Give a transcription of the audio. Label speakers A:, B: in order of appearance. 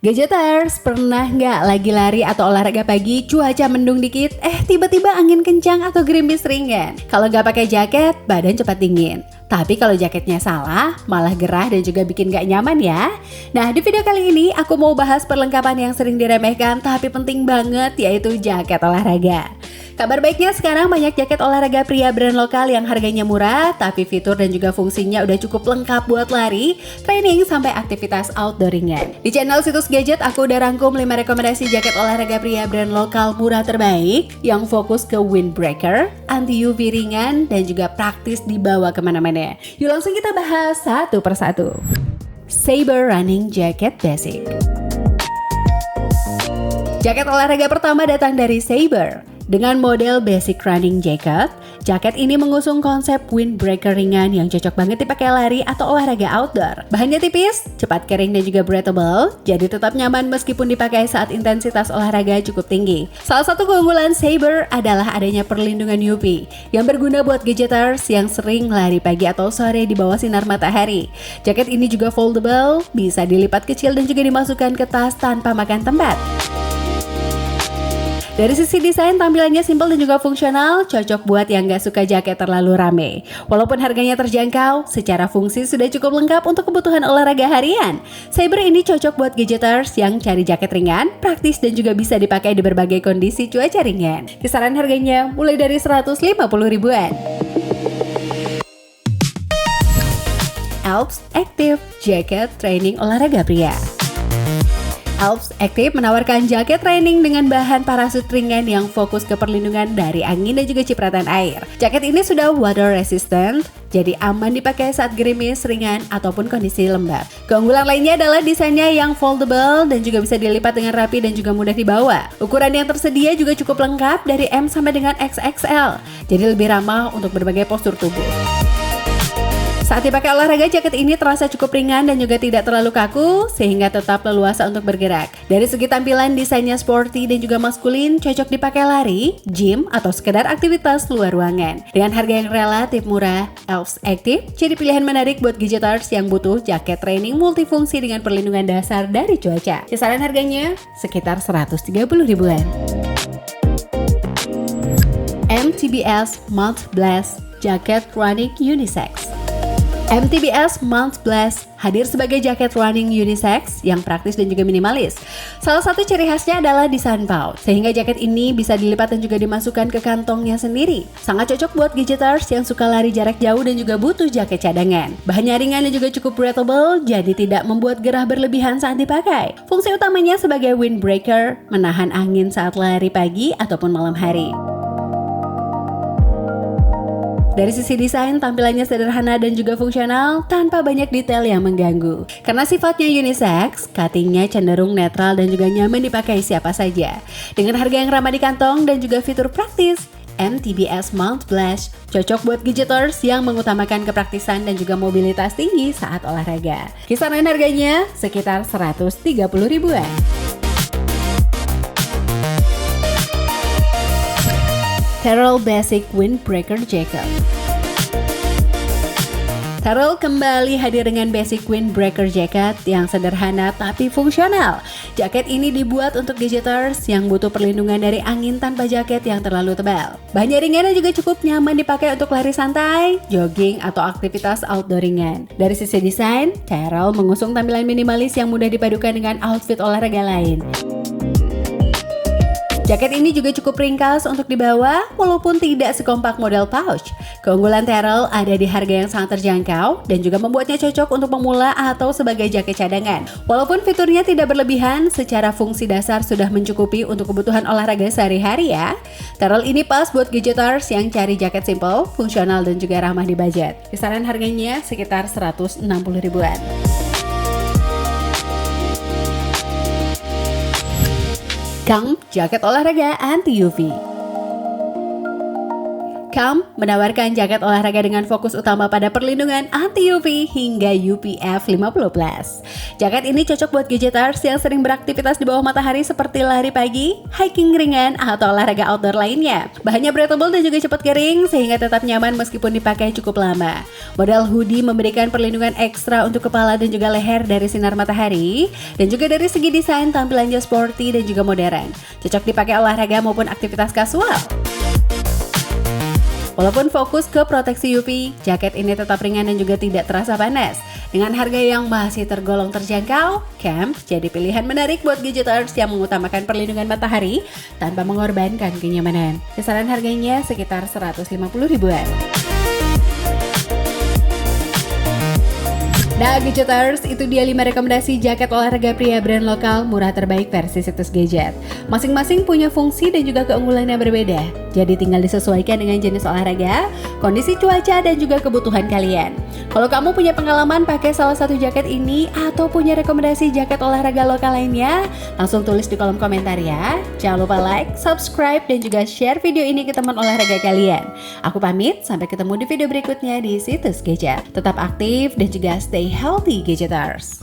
A: Gadgeters, pernah nggak lagi lari atau olahraga pagi, cuaca mendung dikit, tiba-tiba angin kencang atau gerimis ringan? Kalau nggak pakai jaket, badan cepat dingin. Tapi kalau jaketnya salah, malah gerah dan juga bikin nggak nyaman ya. Nah, di video kali ini aku mau bahas perlengkapan yang sering diremehkan tapi penting banget, yaitu jaket olahraga. Kabar baiknya sekarang banyak jaket olahraga pria brand lokal yang harganya murah, tapi fitur dan juga fungsinya udah cukup lengkap buat lari, training, sampai aktivitas outdoor ringan. Di channel Situs Gadget, aku udah rangkum 5 rekomendasi jaket olahraga pria brand lokal murah terbaik yang fokus ke windbreaker, anti-UV ringan, dan juga praktis dibawa kemana-mana. Yuk langsung kita bahas satu persatu. Saber Running Jacket Basic. Jaket olahraga pertama datang dari Saber. Dengan model basic running jaket ini mengusung konsep windbreaker ringan yang cocok banget dipakai lari atau olahraga outdoor. Bahannya tipis, cepat kering dan juga breathable, jadi tetap nyaman meskipun dipakai saat intensitas olahraga cukup tinggi. Salah satu keunggulan Saber adalah adanya perlindungan UV yang berguna buat gadgeters yang sering lari pagi atau sore di bawah sinar matahari. Jaket ini juga foldable, bisa dilipat kecil dan juga dimasukkan ke tas tanpa makan tempat. Dari sisi desain, tampilannya simpel dan juga fungsional, cocok buat yang gak suka jaket terlalu rame. Walaupun harganya terjangkau, secara fungsi sudah cukup lengkap untuk kebutuhan olahraga harian. Saber ini cocok buat gadgeters yang cari jaket ringan, praktis dan juga bisa dipakai di berbagai kondisi cuaca ringan. Kisaran harganya mulai dari 150 ribuan. Alps Active Jacket Training Olahraga Pria. Alps Active menawarkan jaket training dengan bahan parasut ringan yang fokus ke perlindungan dari angin dan juga cipratan air. Jaket ini sudah water resistant, jadi aman dipakai saat gerimis, ringan, ataupun kondisi lembab. Keunggulan lainnya adalah desainnya yang foldable dan juga bisa dilipat dengan rapi dan juga mudah dibawa. Ukuran yang tersedia juga cukup lengkap dari M sampai dengan XXL, jadi lebih ramah untuk berbagai postur tubuh. Saat dipakai olahraga, jaket ini terasa cukup ringan dan juga tidak terlalu kaku, sehingga tetap leluasa untuk bergerak. Dari segi tampilan, desainnya sporty dan juga maskulin, cocok dipakai lari, gym, atau sekedar aktivitas luar ruangan. Dengan harga yang relatif murah, Alps Active jadi pilihan menarik buat gadgeters yang butuh jaket training multifungsi dengan perlindungan dasar dari cuaca. Kisaran harganya sekitar 130 ribuan. MTBS Mount Blast Jacket Running Unisex. MTBS Mount Blast hadir sebagai jaket running unisex yang praktis dan juga minimalis. Salah satu ciri khasnya adalah desain pouch, sehingga jaket ini bisa dilipat dan juga dimasukkan ke kantongnya sendiri. Sangat cocok buat gadgeters yang suka lari jarak jauh dan juga butuh jaket cadangan. Bahannya ringan dan juga cukup breathable, jadi tidak membuat gerah berlebihan saat dipakai. Fungsi utamanya sebagai windbreaker, menahan angin saat lari pagi ataupun malam hari. Dari sisi desain, tampilannya sederhana dan juga fungsional tanpa banyak detail yang mengganggu. Karena sifatnya unisex, cuttingnya cenderung netral dan juga nyaman dipakai siapa saja. Dengan harga yang ramah di kantong dan juga fitur praktis, MTBS Mount Blast cocok buat gadgeters yang mengutamakan kepraktisan dan juga mobilitas tinggi saat olahraga. Kisaran harganya sekitar 130 ribuan. Terrell Basic Windbreaker Jacket. Terrell kembali hadir dengan basic windbreaker jacket yang sederhana tapi fungsional. Jaket ini dibuat untuk gadgeters yang butuh perlindungan dari angin tanpa jaket yang terlalu tebal. Bahannya ringan dan juga cukup nyaman dipakai untuk lari santai, jogging, atau aktivitas outdoor ringan. Dari sisi desain, Terrell mengusung tampilan minimalis yang mudah dipadukan dengan outfit olahraga lain. Jaket ini juga cukup ringkas untuk dibawa walaupun tidak sekompak model pouch. Keunggulan Terrell ada di harga yang sangat terjangkau dan juga membuatnya cocok untuk pemula atau sebagai jaket cadangan. Walaupun fiturnya tidak berlebihan, secara fungsi dasar sudah mencukupi untuk kebutuhan olahraga sehari-hari ya. Terrell ini pas buat gadgeters yang cari jaket simple, fungsional dan juga ramah di budget. Kisaran harganya sekitar 160 ribuan. Camp Jaket Olahraga Anti-UV. Camp menawarkan jaket olahraga dengan fokus utama pada perlindungan anti-UV hingga UPF 50+. Jaket ini cocok buat gadgeters yang sering beraktivitas di bawah matahari seperti lari pagi, hiking ringan, atau olahraga outdoor lainnya. Bahannya breathable dan juga cepat kering sehingga tetap nyaman meskipun dipakai cukup lama. Model hoodie memberikan perlindungan ekstra untuk kepala dan juga leher dari sinar matahari, dan juga dari segi desain tampilannya sporty dan juga modern. Cocok dipakai olahraga maupun aktivitas kasual. Walaupun fokus ke proteksi UV, jaket ini tetap ringan dan juga tidak terasa panas. Dengan harga yang masih tergolong terjangkau, Camp jadi pilihan menarik buat gadgeters yang mengutamakan perlindungan matahari tanpa mengorbankan kenyamanan. Kisaran harganya sekitar 150 ribuan. Nah, gadgeters, itu dia 5 rekomendasi jaket olahraga pria brand lokal murah terbaik versi situs gadget. Masing-masing punya fungsi dan juga keunggulan yang berbeda. Jadi tinggal disesuaikan dengan jenis olahraga, kondisi cuaca, dan juga kebutuhan kalian. Kalau kamu punya pengalaman pakai salah satu jaket ini atau punya rekomendasi jaket olahraga lokal lainnya, langsung tulis di kolom komentar ya. Jangan lupa like, subscribe, dan juga share video ini ke teman olahraga kalian. Aku pamit, sampai ketemu di video berikutnya di situs gadget. Tetap aktif dan juga stay healthy, gadgeters.